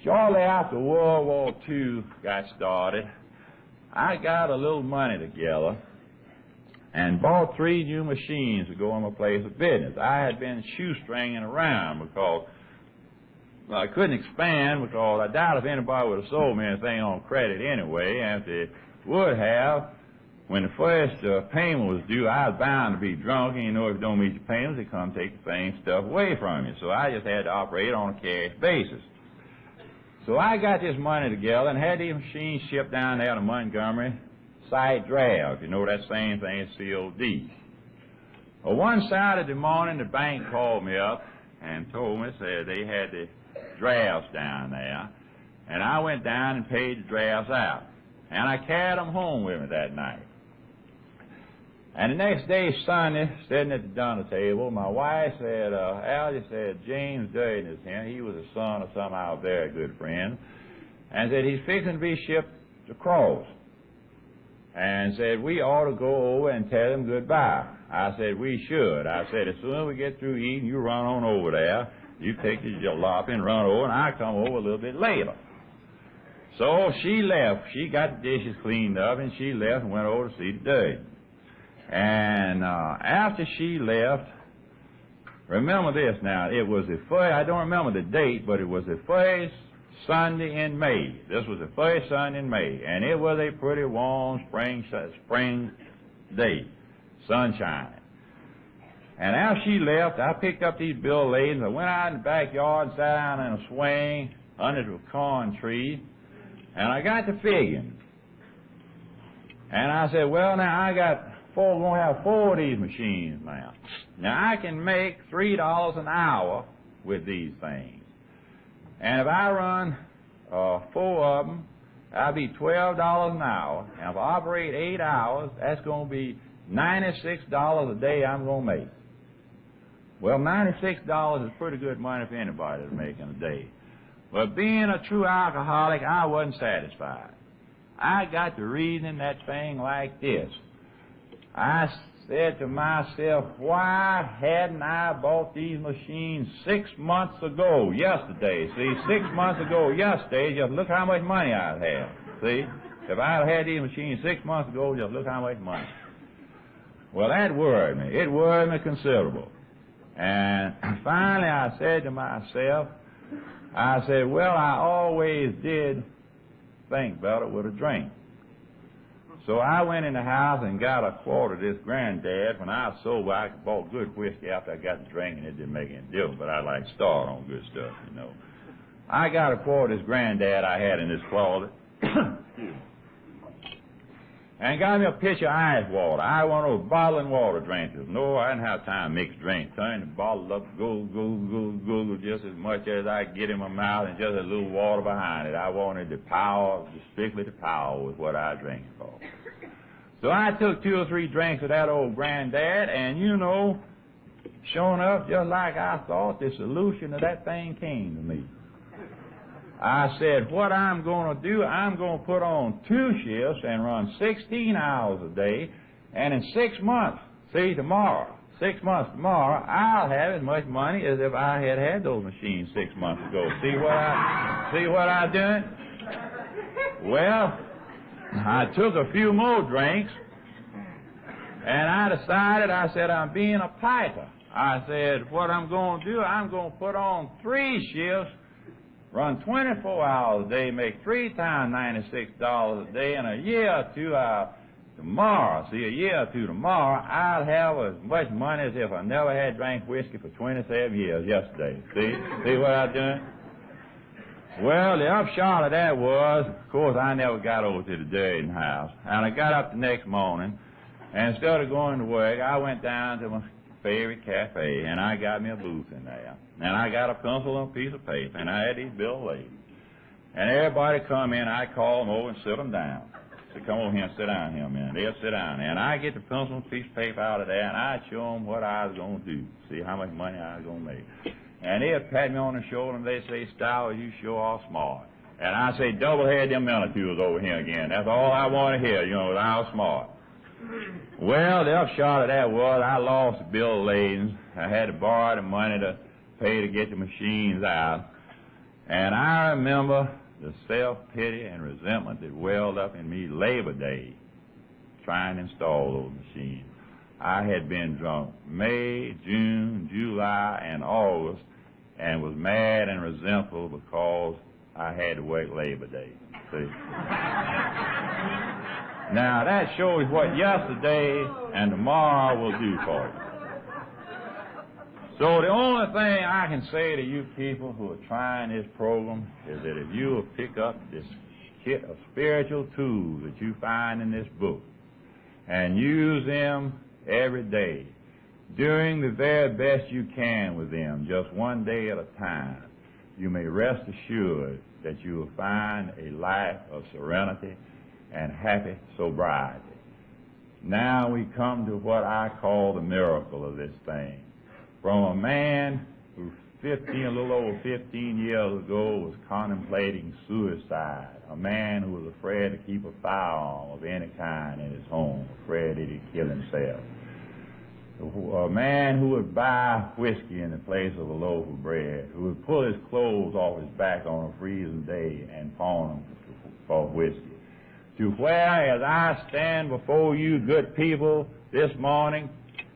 Shortly after World War II got started, I got a little money together and bought 3 new machines to go in my place of business. I had been shoestringing around because I couldn't expand, because I doubt if anybody would have sold me anything on credit anyway, and if they would have, when the first payment was due, I was bound to be drunk, and you know if you don't meet your payments, they come take the same stuff away from you. So I just had to operate on a cash basis. So I got this money together and had these machines shipped down there to Montgomery, side draft. You know that same thing as COD. Well, one Saturday morning, the bank called me up and told me, said they had the drafts down there, and I went down and paid the drafts out. And I carried them home with me that night. And the next day, Sunday, sitting at the dinner table, my wife said, Algie said, James Durden is here. He was a son of some of our very good friends. And said, he's fixing to be shipped across. And said, we ought to go over and tell him goodbye. I said, we should. I said, as soon as we get through eating, you run on over there. You take the jalopy and run over, and I'll come over a little bit later. So she left. She got the dishes cleaned up, and she left and went over to see the Durden. And after she left, remember this now, it was the first, I don't remember the date, but it was the first Sunday in May. This was the first Sunday in May, and it was a pretty warm spring day, sunshine. And after she left, I picked up these bill ladings. I went out in the backyard and sat down in a swing under the pecan tree, and I got to figuring. And I said, well, now I got going to have 4 of these machines now. Now, I can make $3 an hour with these things. And if I run 4 of them, that'll be $12 an hour. And if I operate 8 hours, that's going to be $96 a day I'm going to make. Well, $96 is pretty good money for anybody to make in a day. But being a true alcoholic, I wasn't satisfied. I got to reasoning that thing like this. I said to myself, why hadn't I bought these machines 6 months ago, yesterday? See, 6 months ago, yesterday, just look how much money I'd have. See, if I'd had these machines 6 months ago, just look how much money. Well, that worried me. It worried me considerable. And finally I said to myself, I said, well, I always did think about it with a drink. So I went in the house and got a quart of this Granddad. When I was sober, I bought good whiskey after I got the drink, and it didn't make any difference, but I like to start on good stuff, you know. I got a quart of this Granddad I had in this closet. And got me a pitcher of ice water. I want those bottling water drinkers. No, I didn't have time to mix drinks. Turn the bottle up, go, just as much as I could get in my mouth, and just a little water behind it. I wanted the power, strictly the power was what I drank it for. So I took 2 or 3 drinks of that old Granddad, and you know, sure enough, just like I thought, the solution to that thing came to me. I said, what I'm going to do, I'm going to put on 2 shifts and run 16 hours a day, and in 6 months, see, tomorrow, 6 months tomorrow, I'll have as much money as if I had had those machines 6 months ago. See what I done? Well, I took a few more drinks, and I decided, I said, I'm being a piker. I said, what I'm going to do, I'm going to put on 3 shifts, run 24 hours a day, make 3 times $96 a day, and a year or two tomorrow, see, a year or two tomorrow, I'll have as much money as if I never had drank whiskey for 27 years yesterday. See what I done? Well, the upshot of that was, of course, I never got over to the Durden house, and I got up the next morning, and instead of going to work, I went down to my favorite cafe, and I got me a booth in there. And I got a pencil and a piece of paper, and I had these bill ladies. And everybody come in, I call them over and sit them down. So come over here and sit down here, man. They'll sit down there. And I get the pencil and piece of paper out of there, and I show them what I was going to do, see how much money I was going to make. And they'll pat me on the shoulder, and they say, Stowers, you sure are smart. And I say, double-head them millitudes over here again. That's all I want to hear, you know, that I was smart. Well, the upshot of that was I lost the bill of lading. I had to borrow the money to pay to get the machines out. And I remember the self-pity and resentment that welled up in me Labor Day trying to install those machines. I had been drunk May, June, July, and August, and was mad and resentful because I had to work Labor Day. See? Now, that shows what yesterday and tomorrow will do for you. So the only thing I can say to you people who are trying this program is that if you will pick up this kit of spiritual tools that you find in this book and use them every day, doing the very best you can with them, just one day at a time, you may rest assured that you will find a life of serenity and happy sobriety. Now we come to what I call the miracle of this thing. From a man who a little over 15 years ago was contemplating suicide, a man who was afraid to keep a firearm of any kind in his home, afraid that he'd kill himself. A man who would buy whiskey in the place of a loaf of bread, who would pull his clothes off his back on a freezing day and pawn them for whiskey. To where, as I stand before you good people this morning,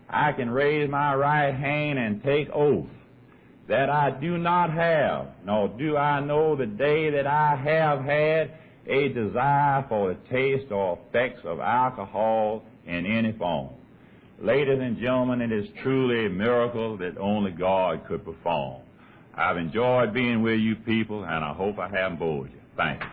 I can raise my right hand and take oath that I do not have, nor do I know the day that I have had a desire for the taste or effects of alcohol in any form. Ladies and gentlemen, it is truly a miracle that only God could perform. I've enjoyed being with you people, and I hope I haven't bored you. Thank you.